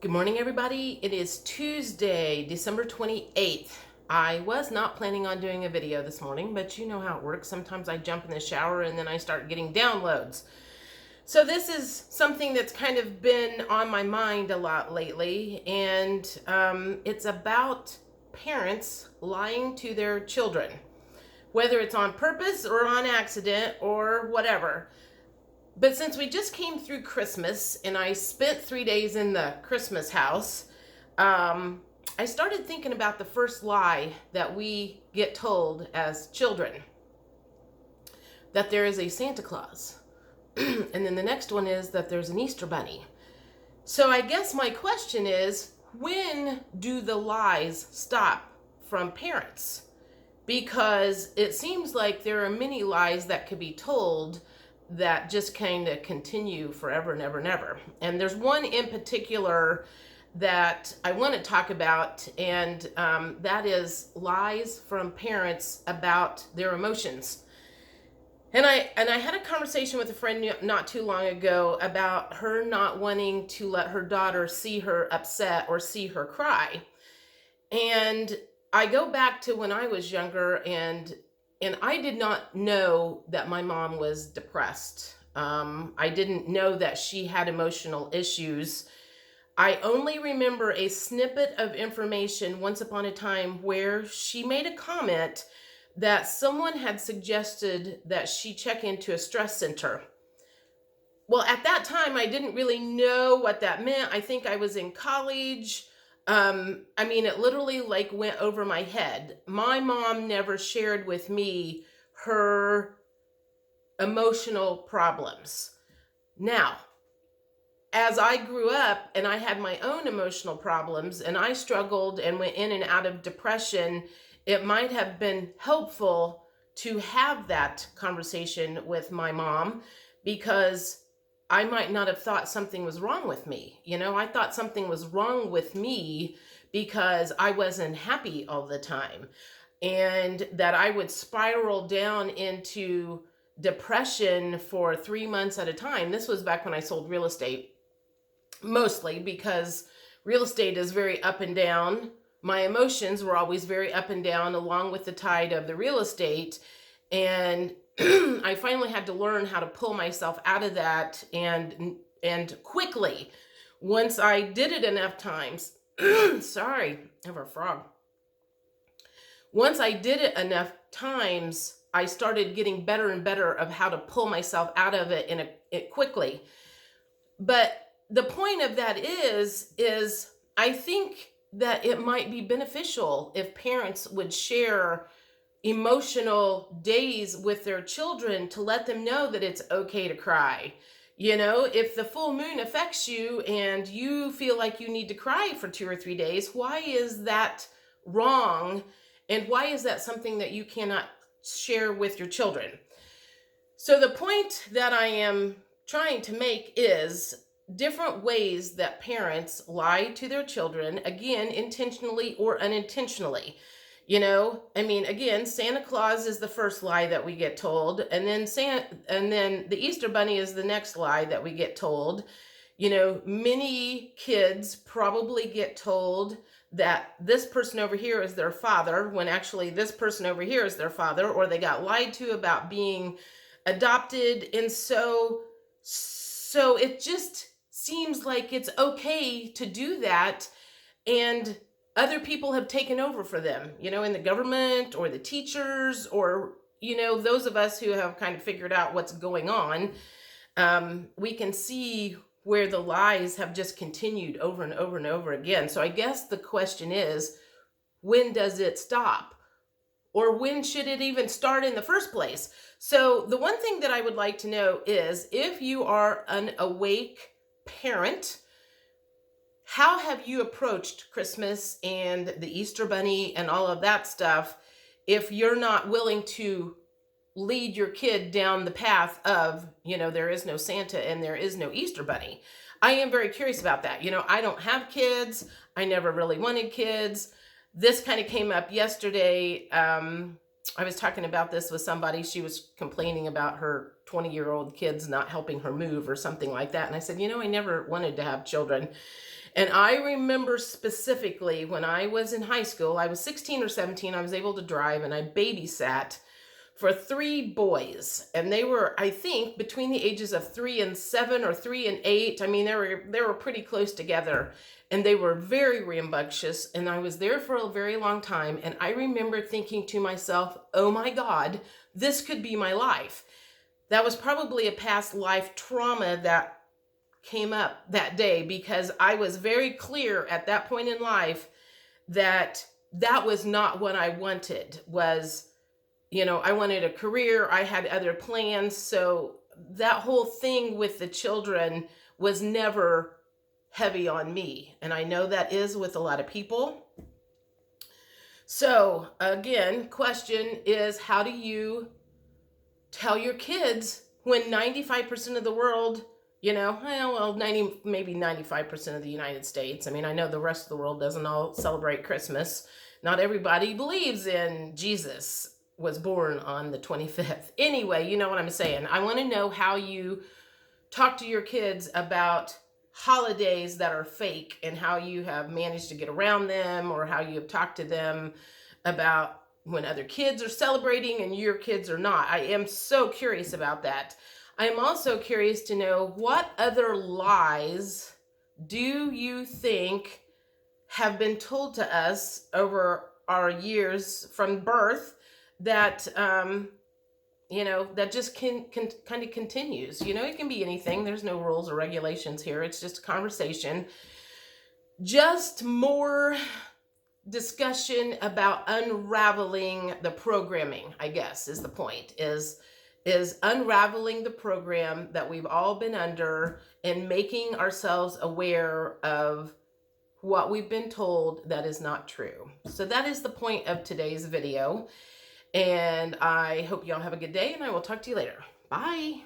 Good morning, everybody. It is Tuesday, December 28th. I was not planning on doing a video this morning, but you know how it works. Sometimes I jump in the shower and then I start getting downloads. So this is something that's kind of been on my mind a lot lately, and it's about parents lying to their children, whether it's on purpose or on accident or whatever. But since we just came through Christmas and I spent 3 days in the Christmas house, I started thinking about the first lie that we get told as children, that there is a Santa Claus. And then the next one is that there's an Easter Bunny. So I guess my question is, when do the lies stop from parents? Because it seems like there are many lies that could be told that just kind of continue forever and ever and ever. And there's one in particular that I want to talk about, and that is lies from parents about their emotions. And I had a conversation with a friend not too long ago about her not wanting to let her daughter see her upset or see her cry. And I go back to when I was younger, and I did not know that my mom was depressed. I didn't know that she had emotional issues. I only remember a snippet of information once upon a time where she made a comment that someone had suggested that she check into a stress center. Well, at that time, I didn't really know what that meant. I think I was in college. It literally like went over my head. My mom never shared with me her emotional problems. Now, as I grew up and I had my own emotional problems and I struggled and went in and out of depression, it might have been helpful to have that conversation with my mom, because I might not have thought something was wrong with me. I thought something was wrong with me because I wasn't happy all the time, and that I would spiral down into depression for 3 months at a time. This was back when I sold real estate, mostly because real estate is very up and down. My emotions were always very up and down along with the tide of the real estate. And I finally had to learn how to pull myself out of that, and quickly. Once I did it enough times, sorry, I have a frog. Once I did it enough times, I started getting better and better of how to pull myself out of it quickly. But the point of that is I think that it might be beneficial if parents would share emotional days with their children to let them know that it's okay to cry. If the full moon affects you and you feel like you need to cry for 2 or 3 days, why is that wrong? And why is that something that you cannot share with your children? So the point that I am trying to make is different ways that parents lie to their children, again, intentionally or unintentionally. Again, Santa Claus is the first lie that we get told, and then the Easter Bunny is the next lie that we get told. Many kids probably get told that this person over here is their father, when actually this person over here is their father, or they got lied to about being adopted. And so it just seems like it's okay to do that, and other people have taken over for them, in the government or the teachers, or, those of us who have kind of figured out what's going on. We can see where the lies have just continued over and over and over again. So I guess the question is, when does it stop? Or when should it even start in the first place? So the one thing that I would like to know is, if you are an awake parent, how have you approached Christmas and the Easter Bunny and all of that stuff if you're not willing to lead your kid down the path of, there is no Santa and there is no Easter Bunny? I am very curious about that. I don't have kids. I never really wanted kids. This kind of came up yesterday. I was talking about this with somebody. She was complaining about her 20-year-old kids not helping her move or something like that. And I said, you know, I never wanted to have children. And I remember specifically when I was in high school, I was 16 or 17, I was able to drive, and I babysat for 3 boys. And they were, I think, between the ages of 3 and 7 or 3 and 8. I mean, they were pretty close together. And they were very rambunctious, and I was there for a very long time. And I remember thinking to myself, oh my God, this could be my life. That was probably a past life trauma that came up that day, because I was very clear at that point in life that that was not what I wanted. Was, you know, I wanted a career, I had other plans. So that whole thing with the children was never heavy on me. And I know that is with a lot of people. So again, question is, how do you tell your kids when 95% of the world, you know, well, 90, maybe 95% of the United States. I mean, I know the rest of the world doesn't all celebrate Christmas. Not everybody believes in Jesus was born on the 25th. Anyway, you know what I'm saying. I want to know how you talk to your kids about holidays that are fake, and how you have managed to get around them, or how you have talked to them about when other kids are celebrating and your kids are not. I am so curious about that. I'm also curious to know, what other lies do you think have been told to us over our years from birth that you know, that just can kind of continues. You know, it can be anything. There's no rules or regulations here. It's just a conversation. Just more discussion about unraveling the programming, I guess, is the point, is unraveling the program that we've all been under, and making ourselves aware of what we've been told that is not true. So that is the point of today's video. And I hope y'all have a good day, and I will talk to you later. Bye.